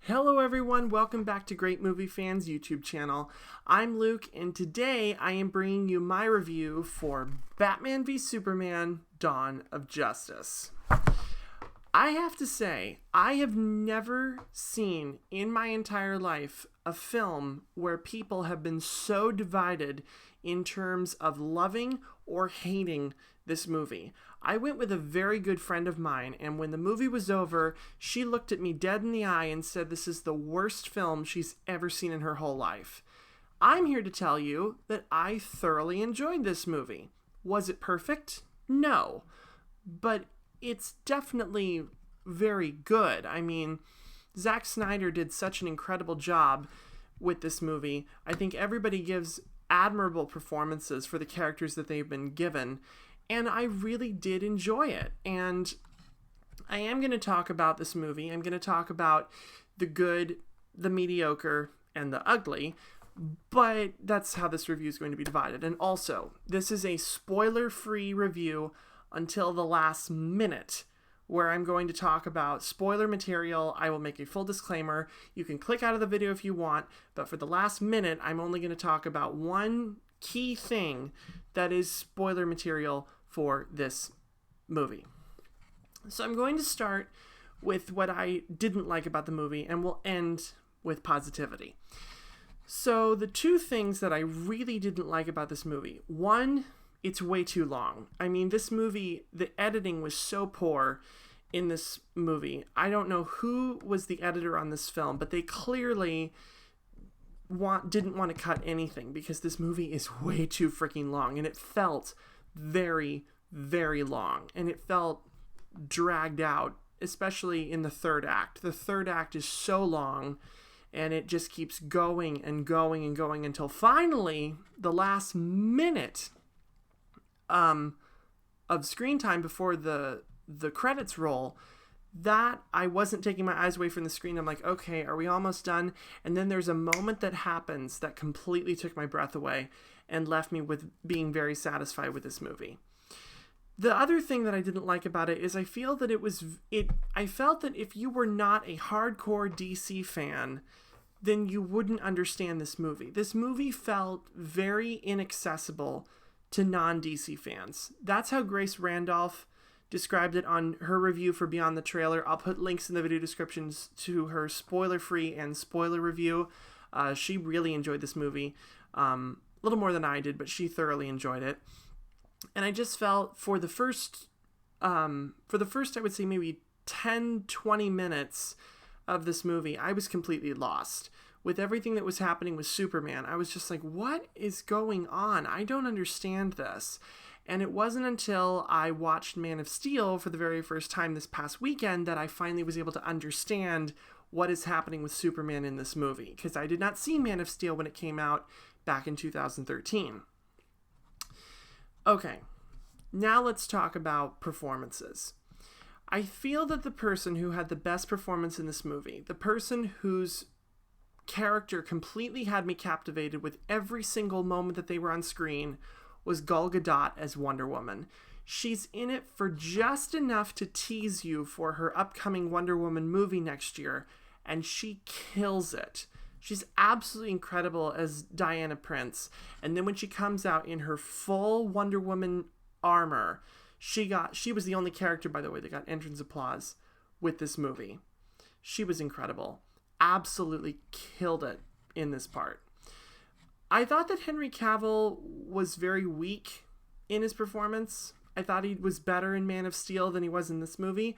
Hello everyone, welcome back to Great Movie Fan's YouTube channel. I'm Luke, and today I am bringing you my review for Batman v Superman: Dawn of Justice. I have to say, I have never seen in my entire life a film where people have been so divided in terms of loving or hating this movie. I went with a very good friend of mine, and when the movie was over, she looked at me dead in the eye and said this is the worst film she's ever seen in her whole life. I'm here to tell you that I thoroughly enjoyed this movie. Was it perfect? No. But it's definitely very good. I mean, Zack Snyder did such an incredible job with this movie. I think everybody gives admirable performances for the characters that they've been given, and I really did enjoy it. And I am going to talk about this movie. I'm going to talk about the good, the mediocre, and the ugly, but that's how this review is going to be divided. And also, this is a spoiler-free review until the last minute, where I'm going to talk about spoiler material. I will make a full disclaimer. You can click out of the video if you want, but for the last minute, I'm only going to talk about one key thing that is spoiler material for this movie. So I'm going to start with what I didn't like about the movie, and we'll end with positivity. So the two things that I really didn't like about this movie: one, it's way too long. I mean, this movie, the editing was so poor in this movie. I don't know who was the editor on this film, but they clearly didn't want to cut anything, because this movie is way too freaking long, and it felt very, very long, and it felt dragged out, especially in the third act. The third act is so long, and it just keeps going and going and going until finally the last minute of screen time before the credits roll, that I wasn't taking my eyes away from the screen. I'm like, okay, are we almost done? And then there's a moment that happens that completely took my breath away and left me with being very satisfied with this movie. The other thing that I didn't like about it is I felt that if you were not a hardcore DC fan, then you wouldn't understand this movie. This movie felt very inaccessible to non-DC fans. That's how Grace Randolph described it on her review for Beyond the Trailer. I'll put links in the video descriptions to her spoiler-free and spoiler review. She really enjoyed this movie. A little more than I did, but she thoroughly enjoyed it. And I just felt for the first, I would say maybe 10, 20 minutes of this movie, I was completely lost. With everything that was happening with Superman, I was just like, what is going on? I don't understand this. And it wasn't until I watched Man of Steel for the very first time this past weekend that I finally was able to understand what is happening with Superman in this movie, because I did not see Man of Steel when it came out back in 2013. Okay, now let's talk about performances. I feel that the person who had the best performance in this movie, the person whose character completely had me captivated with every single moment that they were on screen, was Gal Gadot as Wonder Woman. She's in it for just enough to tease you for her upcoming Wonder Woman movie next year, and she kills it. She's absolutely incredible as Diana Prince. And then when she comes out in her full Wonder Woman armor, she was the only character, by the way, that got entrance applause with this movie. She was incredible. Absolutely killed it in this part. I thought that Henry Cavill was very weak in his performance. I thought he was better in Man of Steel than he was in this movie.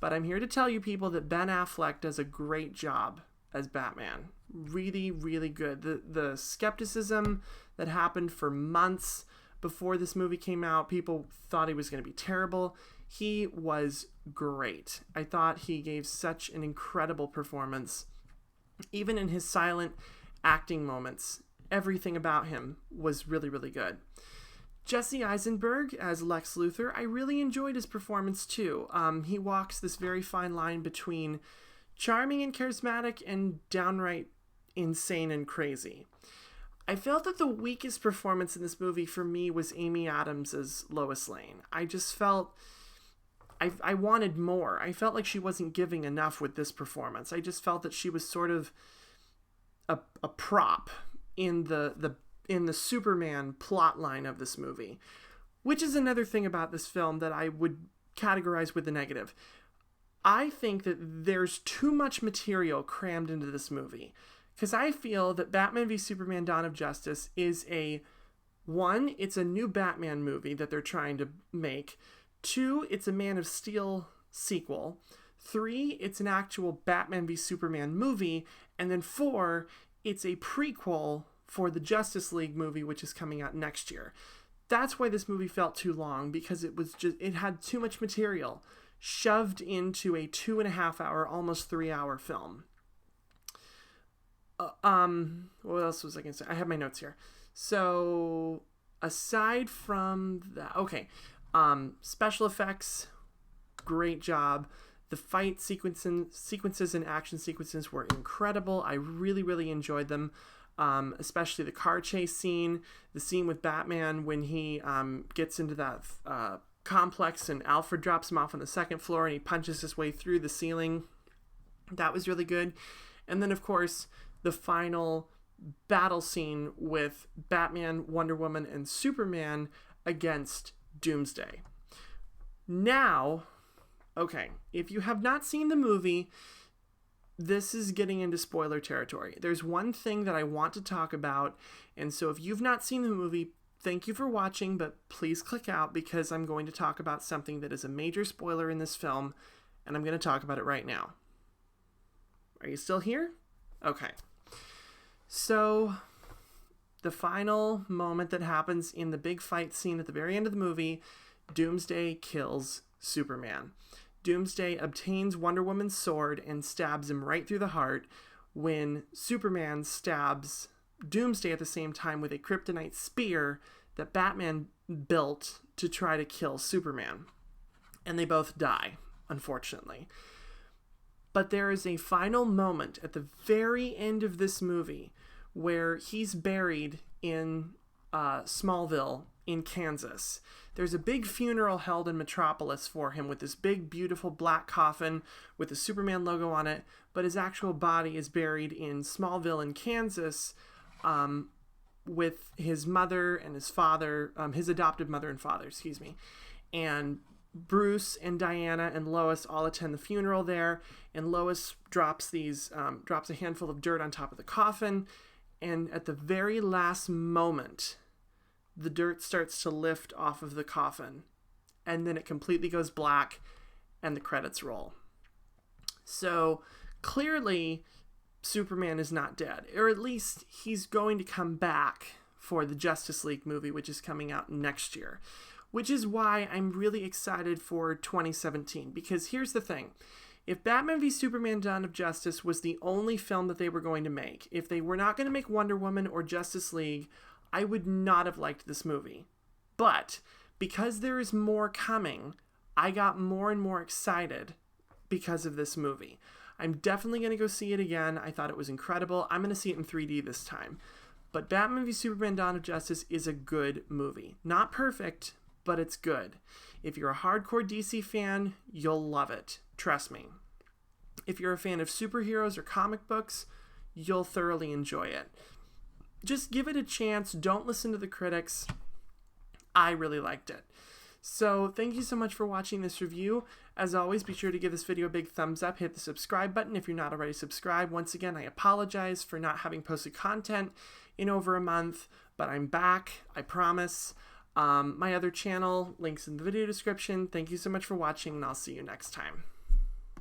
But I'm here to tell you people that Ben Affleck does a great job as Batman. Really, really good. The skepticism that happened for months before this movie came out, people thought he was going to be terrible. He was great. I thought he gave such an incredible performance. Even in his silent acting moments, everything about him was really, really good. Jesse Eisenberg as Lex Luthor, I really enjoyed his performance too. He walks this very fine line between charming and charismatic and downright insane and crazy. I felt that the weakest performance in this movie for me was Amy Adams as Lois Lane. I just felt I wanted more. I felt like she wasn't giving enough with this performance. I just felt that she was sort of a prop in the Superman plot line of this movie, which is another thing about this film that I would categorize with the negative. I think that there's too much material crammed into this movie, because I feel that Batman v Superman Dawn of Justice is it's a new Batman movie that they're trying to make. 2, it's a Man of Steel sequel. 3, it's an actual Batman v Superman movie. And then 4, it's a prequel for the Justice League movie, which is coming out next year. That's why this movie felt too long, because it had too much material shoved into a 2.5 hour, almost 3 hour film. What else was I going to say? I have my notes here. So aside from that, okay. Special effects, great job. The fight sequences and action sequences were incredible. I really, really enjoyed them. Especially the car chase scene, the scene with Batman when he gets into that complex and Alfred drops him off on the second floor and he punches his way through the ceiling. That was really good. And then, of course, the final battle scene with Batman, Wonder Woman, and Superman against Doomsday. Now, okay, if you have not seen the movie, this is getting into spoiler territory. There's one thing that I want to talk about, and so if you've not seen the movie, thank you for watching, but please click out, because I'm going to talk about something that is a major spoiler in this film, and I'm going to talk about it right now. Are you still here? Okay. So, the final moment that happens in the big fight scene at the very end of the movie, Doomsday kills Superman. Doomsday obtains Wonder Woman's sword and stabs him right through the heart, when Superman stabs Doomsday at the same time with a kryptonite spear that Batman built to try to kill Superman. And they both die, unfortunately. But there is a final moment at the very end of this movie where he's buried in Smallville in Kansas. There's a big funeral held in Metropolis for him with this big, beautiful black coffin with the Superman logo on it, but his actual body is buried in Smallville in Kansas with his mother and his father, his adopted mother and father, excuse me. And Bruce and Diana and Lois all attend the funeral there, and Lois drops a handful of dirt on top of the coffin, and at the very last moment, the dirt starts to lift off of the coffin, and then it completely goes black, and the credits roll. So clearly, Superman is not dead, or at least he's going to come back for the Justice League movie, which is coming out next year, which is why I'm really excited for 2017, because here's the thing. If Batman v Superman Dawn of Justice was the only film that they were going to make, if they were not going to make Wonder Woman or Justice League, I would not have liked this movie. But because there is more coming, I got more and more excited because of this movie. I'm definitely going to go see it again. I thought it was incredible. I'm going to see it in 3D this time. But Batman v Superman Dawn of Justice is a good movie. Not perfect, but it's good. If you're a hardcore DC fan, you'll love it. Trust me. If you're a fan of superheroes or comic books, you'll thoroughly enjoy it. Just give it a chance. Don't listen to the critics. I really liked it. So thank you so much for watching this review. As always, be sure to give this video a big thumbs up. Hit the subscribe button if you're not already subscribed. Once again, I apologize for not having posted content in over a month, but I'm back. I promise. My other channel, links in the video description. Thank you so much for watching, and I'll see you next time.